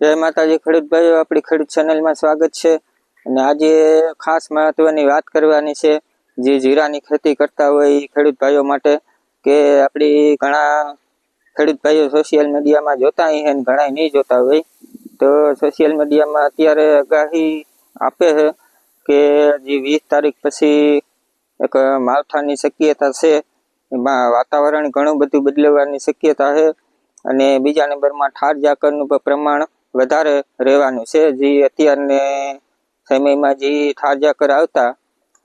જય માતાજી ખેડૂત ભાઈઓ, આપણી ખેડૂત ચેનલમાં સ્વાગત છે। અને આજે ખાસ મહત્વની વાત કરવાની છે જે જીરાની ખેતી કરતા હોય એ ખેડૂત ભાઈઓ માટે કે આપણી ઘણા ખેડૂત ભાઈઓ સોશિયલ મીડિયામાં જોતા હોય અને ઘણા નહીં જોતા હોય। તો સોશિયલ મીડિયામાં અત્યારે આગાહી આપે છે કે જે 20 તારીખ પછી એક માવઠાની શક્યતા છે, એમાં વાતાવરણ ઘણું બધું બદલવાની શક્યતા છે। અને બીજા નંબરમાં ઠાર ઝાકરનું પ્રમાણ વધારે રહેવાનું છે। જે અત્યારને સમયમાં જે ઠાર ઝાકર આવતા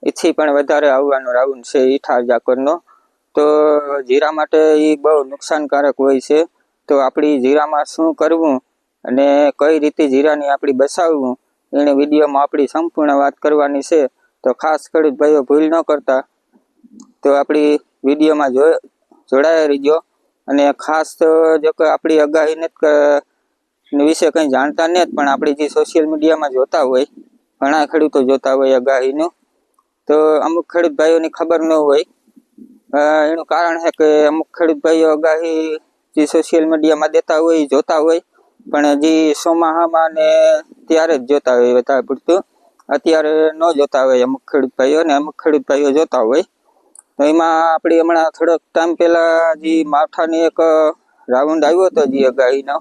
એથી પણ વધારે આવવાનો રાઉન્ડ છે એ ઠાર ઝાકરનો। તો જીરા માટે એ બહુ નુકસાનકારક હોય છે। તો આપણી જીરામાં શું કરવું અને કઈ રીતે જીરાને આપણી બચાવવું એને વિડીયોમાં આપણી સંપૂર્ણ વાત કરવાની છે। તો ખાસ ખેડૂત ભાઈઓ ભૂલ ન કરતા, તો આપણી વિડીયોમાં જોડાયા રહીજો। અને ખાસ જો કે આપણી આગાહી વિશે કંઈ જાણતા નથી, પણ આપણી જે સોશિયલ મીડિયામાં જોતા હોય, ઘણા ખેડૂતો જોતા હોય આગાહીનું, તો અમુક ખેડૂત ભાઈઓની ખબર ન હોય। એનું કારણ છે કે અમુક ખેડૂત ભાઈઓ આગાહી જે સોશિયલ મીડિયામાં દેતા હોય જોતા હોય, પણ જે ચોમાસામાં ને ત્યારે જ જોતા હોય વધારે પડતું, અત્યારે ન જોતા હોય અમુક ખેડૂત ભાઈઓ, ને અમુક ખેડૂત ભાઈઓ જોતા હોય। તો એમાં આપણી હમણાં થોડોક ટાઈમ પહેલા જે માવઠાની એક રાઉન્ડ આવ્યો હતો જે આગાહીનો,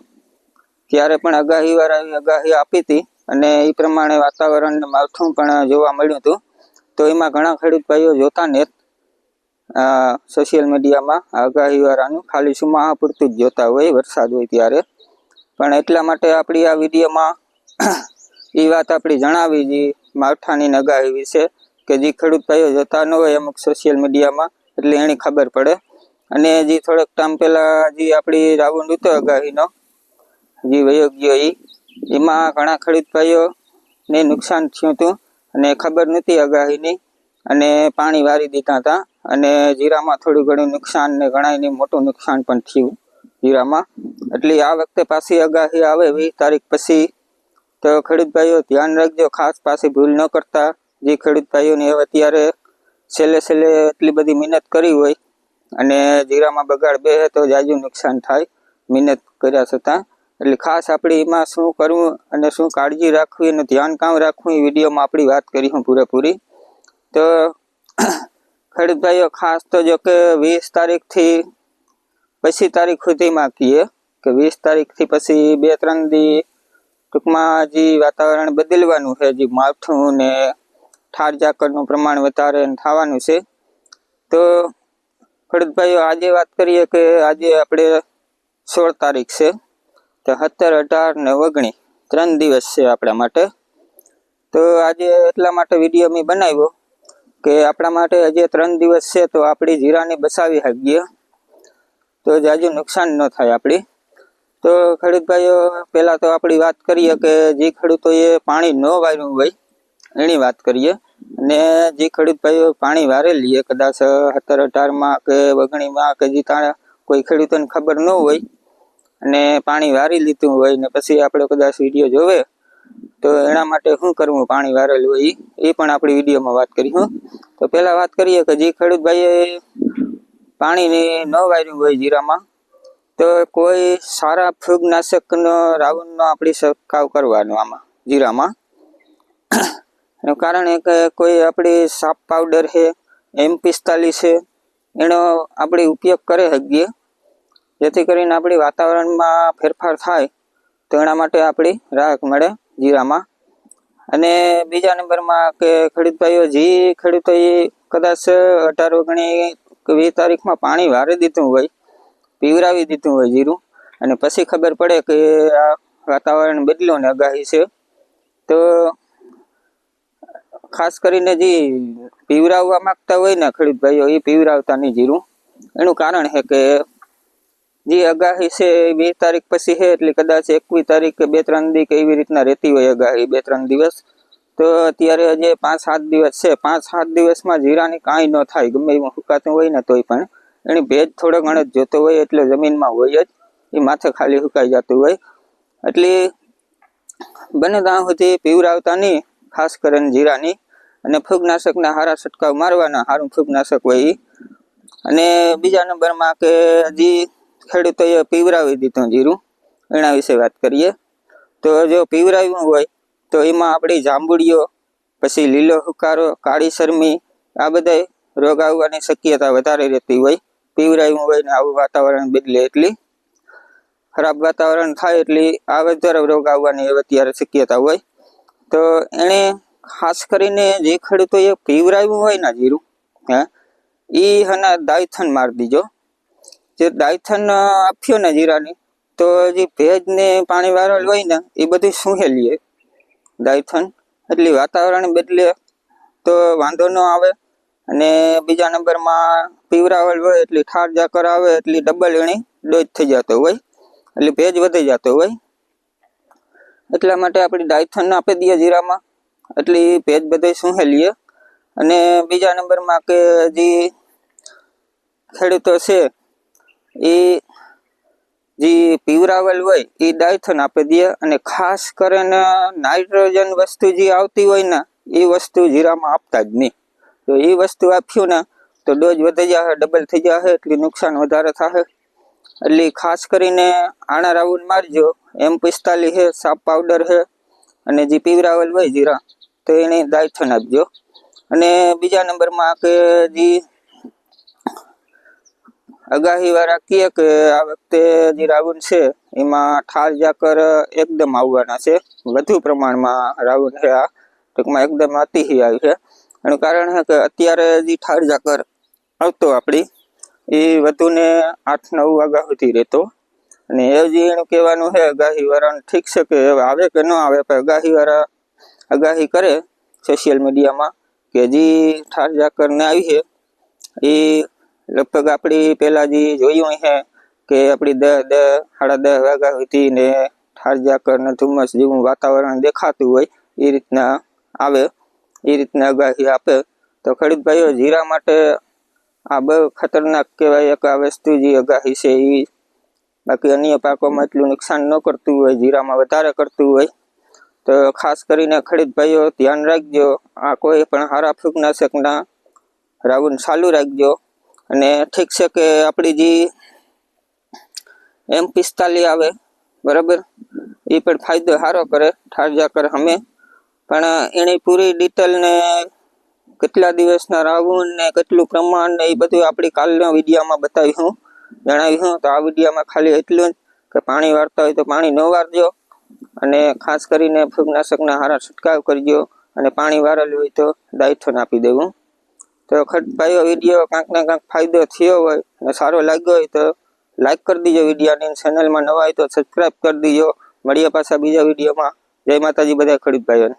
ત્યારે પણ આગાહીવાળાએ આગાહી આપી હતી અને એ પ્રમાણે વાતાવરણ માવઠું પણ જોવા મળ્યું હતું। તો એમાં ઘણા ખેડૂત ભાઈઓ જોતા ને સોશિયલ મીડિયામાં આગાહીવાળાનું ખાલી સુમાહા પૂરતું જ જોતા હોય વરસાદ હોય ત્યારે। પણ એટલા માટે આપણી આ વિડીયોમાં એ વાત આપણી જણાવી જે માવઠાની આગાહી વિશે, કે જે ખેડૂત ભાઈઓ જોતા ન હોય અમુક સોશિયલ મીડિયામાં, એટલે એની ખબર પડે। અને જે થોડોક ટાઈમ પહેલા જે આપણી રાઉન્ડ હતો આગાહીનો જે વયો ગયો એમાં ઘણા ખેડૂત ભાઈઓને નુકસાન થયું હતું અને ખબર નહોતી આગાહીની, અને પાણી વારી દીધા હતા અને જીરામાં થોડું ઘણું નુકસાન ને ઘણાને મોટું નુકસાન પણ થયું જીરામાં। એટલે આ વખતે પાછી આગાહી આવે 20 તારીખ પછી, તો ખેડૂત ભાઈઓ ધ્યાન રાખજો, ખાસ પાછી ભૂલ ન કરતા। જે ખેડૂત ભાઈઓને અત્યારે છેલ્લે એટલી બધી મહેનત કરી હોય અને જીરામાં બગાડ બેસે તો જાજુ નુકસાન થાય મહેનત કર્યા છતાં। એટલે ખાસ આપણે એમાં શું કરવું અને શું કાળજી રાખવી અને ધ્યાન કામ રાખવું એ વિડીયોમાં આપણી વાત કરીશું પૂરેપૂરી। તો ખેડૂત ભાઈઓ ખાસ તો જો કે 20 તારીખથી પછી તારીખ સુધીમાં કહીએ કે 20 તારીખથી પછી 2-3 દી ટૂંકમાં જે વાતાવરણ બદલવાનું છે, જે માવઠું ને ઠાર ઝાકરનું પ્રમાણ વધારે થવાનું છે। તો ખેડૂત ભાઈઓ આજે વાત કરીએ કે આજે આપણે 16 તારીખ છે, તો 17, 18 ને 19 3 દિવસ છે આપણા માટે। તો આજે એટલા માટે વિડીયો મેં બનાવ્યો કે આપણા માટે હજી 3 દિવસ છે, તો આપણી જીરાને બચાવી શકીએ, તો જાજુ નુકસાન ન થાય આપણી। તો ખેડૂત ભાઈઓ પહેલા તો આપણી વાત કરીએ કે જે ખેડૂતોએ પાણી ન વાર્યું હોય એની વાત કરીએ। અને જે ખેડૂત ભાઈઓ પાણી વારેલી કદાચ 17, 18માં કે 19માં કે જે કોઈ ખેડૂતોને ખબર ન હોય અને પાણી વારી લીધું હોય ને પછી આપણે કદાચ વિડીયો જોવે, તો એના માટે શું કરવું પાણી વારેલું હોય એ પણ આપણી વિડીયોમાં વાત કરીશું। તો પહેલા વાત કરીએ કે જે ખેડૂત ભાઈએ પાણી ન વાર્યું હોય જીરામાં, તો કોઈ સારા ફૂગનાશકનો રાઉન્ડનો આપણી છંટકાવ કરવાનો આમાં જીરામાં। એનું કારણ એ કે કોઈ આપણી સાપ પાવડર છે, M45 છે, એનો આપણે ઉપયોગ કરી શકીએ, જેથી કરીને આપણી વાતાવરણમાં ફેરફાર થાય તો એના માટે આપણી રાહત મળે જીરામાં। અને બીજા નંબરમાં કે ખેડૂત ભાઈઓ જે ખેડૂતોએ કદાચ 18, 19 કે 20 તારીખમાં પાણી વારી દીધું હોય, પીવરાવી દીધું હોય જીરું, અને પછી ખબર પડે કે આ વાતાવરણ બદલ્યું ને આગાહી છે, તો ખાસ કરીને જે પીવરાવવા માંગતા હોય ને ખેડૂત ભાઈઓ એ પીવરાવતા નહીં જીરું। એનું કારણ છે કે જે આગાહી છે 20 તારીખ પછી છે, એટલે કદાચ 21 તારીખ કે 2-3 દી કે એવી રીતના રહેતી હોય આગાહી 2-3 દિવસ। તો અત્યારે હજી 5-7 દિવસ છે, 5-7 દિવસમાં જીરાની કાંઈ ન થાય, ગમે એવું સુકાતું હોય ને તોય પણ એની ભેજ થોડો ઘણો જ જોતો હોય, એટલે જમીનમાં હોય જ, એ માથે ખાલી સુકાઈ જતું હોય। એટલે બને ત્યાં સુધી પીવરાવતા નહીં, ખાસ કરીને જીરાની, અને ફૂગનાશકના સારા છંટકાવ મારવાના, સારું ફૂગનાશક હોય એ। અને બીજા નંબરમાં કે જે ખેડૂતોએ પીવરાવી દીધું જીરું, એના વિશે વાત કરીએ। તો જો પીવરાવ્યું હોય તો એમાં આપણી જાંબુડીઓ, પછી લીલો હુકારો, કાળી શરમી, આ બધા રોગ આવવાની શક્યતા વધારે રહેતી હોય. પીવરાવ્યું હોય ને આવું વાતાવરણ બદલે એટલી ખરાબ વાતાવરણ થાય એટલે આ વધારે રોગ આવવાની અત્યારે શક્યતા હોય. તો એને ખાસ કરીને જે ખેડૂતોએ પીવરાવ્યું હોય ને જીરું એ હના દાયથન મારી દીજો. જે દાયથન આપ્યો ને જીરાની તો જે ભેજ ને પાણી વાળેલ હોય ને એ બધું સૂહેલીએ દાયથન, એટલે વાતાવરણ બદલે તો વાંધો ન આવે. અને બીજા નંબરમાં પીવરાવેલ હોય એટલે ઠાર ઝાકર આવે એટલે ડબલ એની ડોઝ થઈ જતો હોય, એટલે ભેજ વધી જતો હોય. એટલા માટે આપણે દાયથન આપી દઈએ જીરામાં, એટલે ભેજ બધે સૂહેલીએ. અને બીજા નંબરમાં કે જે ખેડૂતો છે એ જે પીવરાવેલ હોય એ દાયથન આપી દે. અને ખાસ કરીને નાઇટ્રોજન વસ્તુ જે આવતી હોય ને એ વસ્તુ જીરામાં આપતા જ નહીં. તો એ વસ્તુ આપ્યું ને તો ડોઝ વધી જશે, ડબલ થઈ જશે, એટલે નુકસાન વધારે થશે. એટલે ખાસ કરીને આણા રાઉન્ડ મારજો. M45 છે, સાપ પાવડર છે, અને જે પીવરાવેલ હોય જીરા તો એને દાયથન આપજો. અને બીજા નંબરમાં કે જે આગાહી વાળા કહે કે આ વખતે જે રાઉન્ડ છે એમાં ઠાર ઝાકર એકદમ આવવાના છે, વધુ પ્રમાણમાં રાઉન્ડ છે. આ ટૂંકમાં એકદમ અતિશય આવી છે. એનું કારણ છે કે અત્યારે જે ઠાર ઝાકર આવતો આપણી એ વધુને 8-9 વાગ્યા સુધી રહેતો. અને એ જે એનું કહેવાનું છે આગાહી વાળાને, ઠીક છે કે આવે કે ન આવે, પણ આગાહી વાળા આગાહી કરે સોશિયલ મીડિયામાં કે જે ઠાર ઝાકર ને આવી છે એ લગભગ આપણી પેલા જે જોયું છે કે આપણી 10-10, 10:30 વાગ્યા સુધી ને ઠાર ઝાકર ને ધુમ્મસ જેવું વાતાવરણ દેખાતું હોય એ રીતના આવે, એ રીતના આગાહી આપે. તો ખેડૂત ભાઈઓ જીરા માટે આ બહુ ખતરનાક કહેવાય એક આ વસ્તુ જે આગાહી છે એ. બાકી અન્ય પાકોમાં એટલું નુકસાન ન કરતું હોય, જીરામાં વધારે કરતું હોય. તો ખાસ કરીને ખેડૂત ભાઈઓ ધ્યાન રાખજો. આ કોઈ પણ હારા ફૂગનાશકના રાઉન્ડ ચાલુ રાખજો. અને ઠીક છે કે આપણી જે M45 આવે બરાબર, એ પણ ફાયદો સારો કરે ઠાર ઝાકર સામે. પણ એની પૂરી ડિટેલ ને કેટલા દિવસના રાઉન્ડ ને કેટલું પ્રમાણ ને એ બધું આપણી કાલના વિડીયોમાં બતાવીશું, જણાવીશું. તો આ વિડીયોમાં ખાલી એટલું જ કે પાણી વાળતા હોય તો પાણી ન વાળજો, અને ખાસ કરીને ફૂગનાશકના હારા છંટકાવ કરજો. અને પાણી વાળેલું હોય તો દાયથન આપી દેવું. તો ખેડૂત ભાઈઓ વિડીયો કાંક ને કાંક ફાયદો થયો હોય અને સારો લાગ્યો હોય તો લાઈક કરી દીજો વિડીયોની. ચેનલમાં નવા હોય તો સબસ્ક્રાઈબ કરી દીજો. મળીએ પાછા બીજા વિડીયોમાં. જય માતાજી બધા ખેડૂત ભાઈઓને.